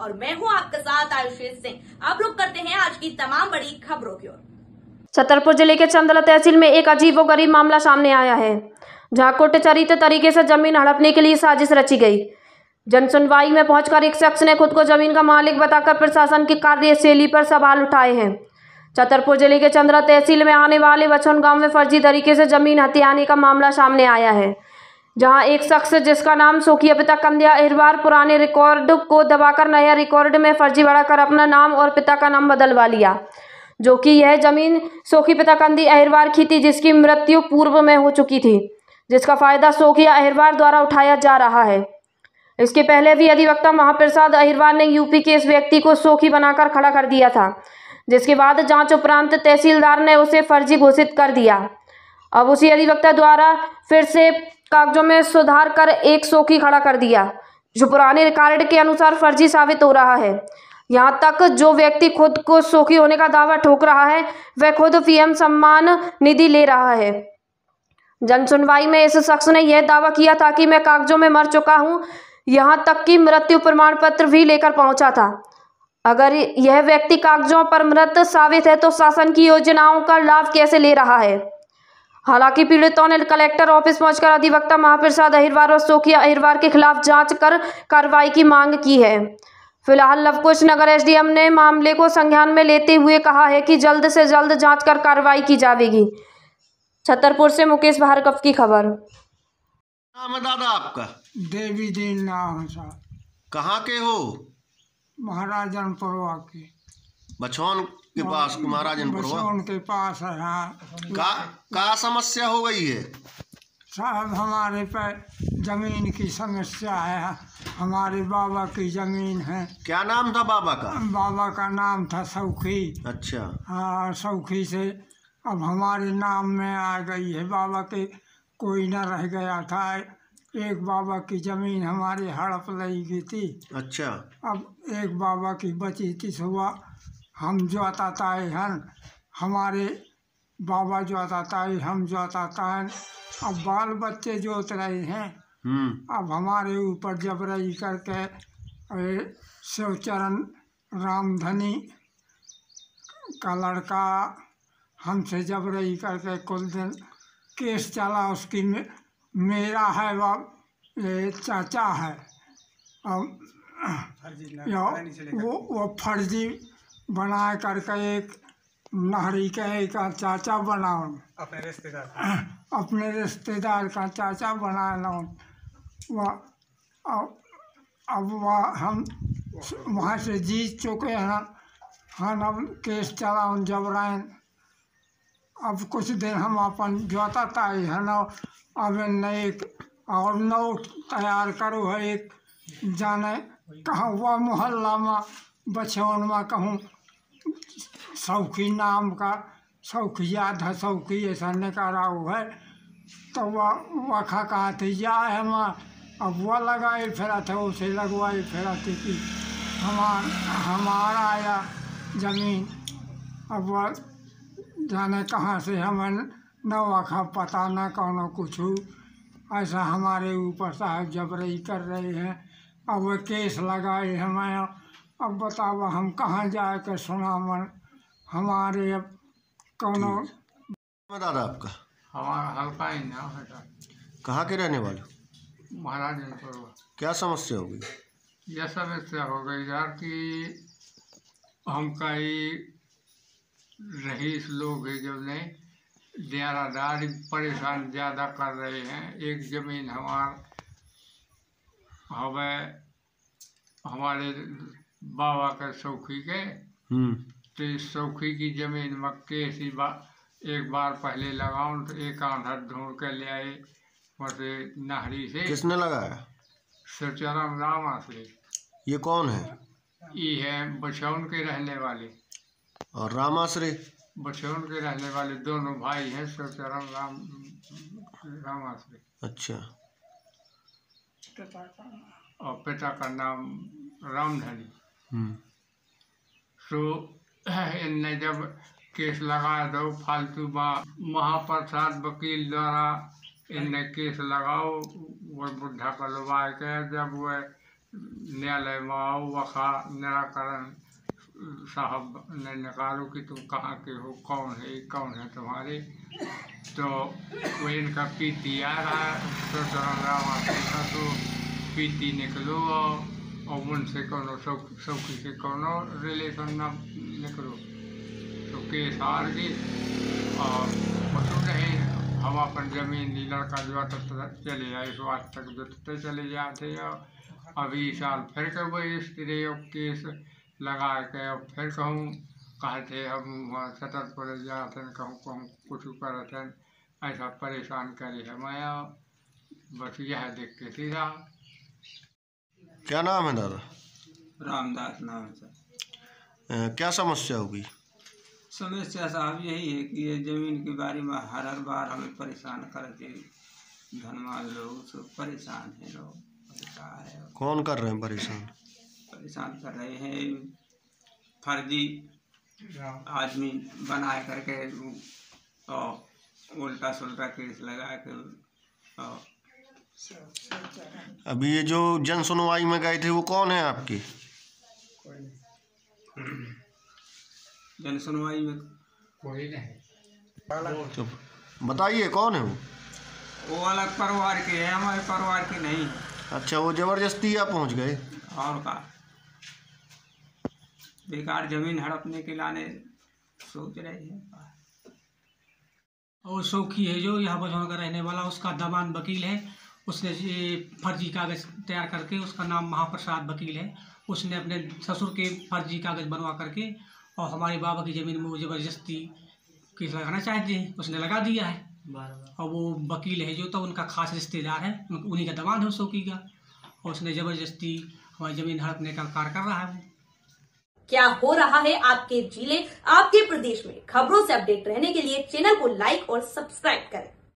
और मैं हूं आपके साथ आयुषी सिंह। आप लोग करते हैं आज की तमाम बड़ी खबरों की ओर। छतरपुर जिले के चंदला तहसील में एक अजीबोगरीब मामला सामने आया है, जहां कुटचरित तरीके से जमीन हड़पने के लिए साजिश रची गई। जनसुनवाई में पहुंचकर एक शख्स ने खुद को जमीन का मालिक बताकर प्रशासन की कार्यशैली पर सवाल उठाए हैं। छतरपुर जिले के चंदला तहसील में आने वाले बछौन गांव में फर्जी तरीके से जमीन हथियाने का मामला सामने आया है, जहां एक शख्स जिसका नाम सोखिया पिता कंदिया अहिरवार पुराने रिकॉर्ड को दबाकर नया रिकॉर्ड में फर्जी बढ़ाकर अपना नाम और पिता का नाम बदलवा लिया, जो कि यह जमीन सोखी पिता कंदी अहिरवार की थी, जिसकी मृत्यु पूर्व में हो चुकी थी, जिसका फायदा सोखिया अहिरवार द्वारा उठाया जा रहा है। इसके पहले भी अधिवक्ता महाप्रसाद अहिरवार ने यूपी के इस व्यक्ति को सोखी बनाकर खड़ा कर दिया था, जिसके बाद जांच उपरांत तहसीलदार ने उसे फर्जी घोषित कर दिया। अब उसी अधिवक्ता द्वारा फिर से कागजों में सुधार कर एक सोखी खड़ा कर दिया, जो पुराने रिकॉर्ड के अनुसार फर्जी साबित हो रहा है। यहाँ तक जो व्यक्ति खुद को सोखी होने का दावा ठोक रहा है, वह खुद पीएम सम्मान निधि ले रहा है। जनसुनवाई में इस शख्स ने यह दावा किया था कि मैं कागजों में मर चुका हूँ, यहाँ तक कि मृत्यु प्रमाण पत्र भी लेकर पहुंचा था। अगर यह व्यक्ति कागजों पर मृत साबित है तो शासन की योजनाओं का लाभ कैसे ले रहा है। हालांकि पीड़ितों ने कलेक्टर ऑफिस पहुंचकर अधिवक्ता महाप्रसाद अहिरवार और सोखिया अहिरवार के खिलाफ जांच कर कार्रवाई की मांग की है। फिलहाल लवकुश नगर एसडीएम ने मामले को संज्ञान में लेते हुए कहा है कि जल्द से जल्द जांच कर कार्रवाई की जाएगी। छतरपुर से मुकेश भार्गव की खबर। नाम है दादा आपका? देवी दीन नाम है साहब। कहाँ के हो? महाराजनपुरवा के। बछौन के पास? महाराजनपुरवा बछौन के पास है। हाँ। का समस्या हो गई है साहब? हमारे पे जमीन की समस्या है। हमारे बाबा की जमीन है। क्या नाम था बाबा का? बाबा का नाम था सौखी। अच्छा। हाँ, सौखी से अब हमारे नाम में आ गई है। बाबा के कोई न रह गया था। एक बाबा की जमीन हमारी हड़प ली गई थी। अच्छा। अब एक बाबा की बची थी। सुबह हम जोताता हन, हमारे बाबा जोताता है, हम जोताता है। अब बाल बच्चे जोत रहे हैं। अब हमारे ऊपर जबरई करके शिवचरण रामधनी का लड़का हमसे जबरई करके कुल दिन केस चला। उसकी मेरा है वो चाचा है। वो फर्जी बना करके एक नहरी के एक चाचा बनाओ, अपने रिश्तेदार का चाचा बना लो। अब वह हम वहाँ से जीत चुके हैं। हम अब केस चला जबरन। अब कुछ दिन हम अपन जोताता है ना। अब नए और नौ तैयार करो है। एक जाने कहाँ हुआ मोहल्ला में बछौन में कहूँ सौखी नाम का सौखिया था, सौखी ऐसा निकाला हुआ है। तो वह वखा कहा थी जाए हम। अब वह लगाए फिरा थे, उसे लगवाए फिरा थी कि हमारा या जमीन। अब वह जाने कहाँ से हमें न वखा पता न कौन कुछ ऐसा हमारे ऊपर साहब जबरई कर रहे हैं। अब वह केस लगाए हमें। अब बताओ हम कहाँ जाए के सुना मन हमारे। अब कौन दादा आपका? हमारा हल्का ही नाम है। कहाँ के रहने वाले? महाराजनपुर। क्या समस्या हो गई? यह समस्या हो गई यार कि हम कई रईस लोग हैं जो ने देरादारी परेशान ज़्यादा कर रहे हैं। एक ज़मीन हमारे बाबा के सौखी के, तो इस सौखी की ज़मीन में केस एक बार पहले लगाऊं तो एक आंधा ढूंढ के ले आए वैसे नहरी से। किसने लगाया? शिवचरण रामाश्री। ये कौन है? ये है बछौन के रहने वाले। और रामाश्री? बछौन के रहने वाले दोनों भाई हैं, शिवचरण रामाश्री। अच्छा। और पिता का नाम रामधनी। तो इनने जब केस लगाया तो फालतू महाप्रसाद वकील द्वारा इनने केस लगाओ। वो बुढ़ा कलवाए के जब वह न्यायालय में आओ, वखा निराकरण साहब ने निकालो कि तुम कहाँ के हो, कौन है तुम्हारे। तो वो इनका पीती आ रहा है तो पीती निकलो और उनसे कोनो सौखी से कोनो रिलेशन ना निकलो। तो केस हार गए और कुछ नहीं, हम अपन जमीन ली, लड़का जो आता चले जाए, तो आज तक जोतते चले जाते। अभी साल फिर के वही स्त्री केस लगा के और फिर कहूँ कहते हम सतर पर जाते कहूँ कुछ करते ऐसा परेशान करे है। मैं बस यह देख के सीधा। क्या नाम है दादा? रामदास नाम है सर। क्या समस्या होगी? समस्या साहब यही है कि ये जमीन के बारे में हर बार हमें परेशान करते, धनवान लोग सब परेशान है। लोग कौन कर रहे हैं परेशान? परेशान कर रहे हैं, फर्जी आदमी बना करके और उल्टा सुल्टा केस लगा के। अभी ये जो जन सुनवाई में गए थे वो कौन है आपकी? जन सुनवाई में कोई नहीं। तो बताइए कौन है वो? वो अलग परिवार के है, हमारे परिवार के नहीं। अच्छा, वो जबरदस्ती आप पहुंच गए? और का बेकार जमीन हड़पने के लाने सोच रहे हैं। और सौखी है जो यहाँ बजौन का रहने वाला, उसका दबान वकील है। उसने ये फर्जी कागज़ तैयार करके, उसका नाम महाप्रसाद वकील है, उसने अपने ससुर के फर्जी कागज़ बनवा करके और हमारे बाबा की ज़मीन में वो ज़बरदस्ती केस लगाना चाहते हैं, उसने लगा दिया है। और वो वकील है जो तो उनका खास रिश्तेदार है, उन्हीं का दबान है उस सौखी का, और उसने ज़बरदस्ती हमारी ज़मीन हड़पने का कार्य कर रहा है। क्या हो रहा है आपके जिले, आपके प्रदेश में? खबरों से अपडेट रहने के लिए चैनल को लाइक और सब्सक्राइब करें।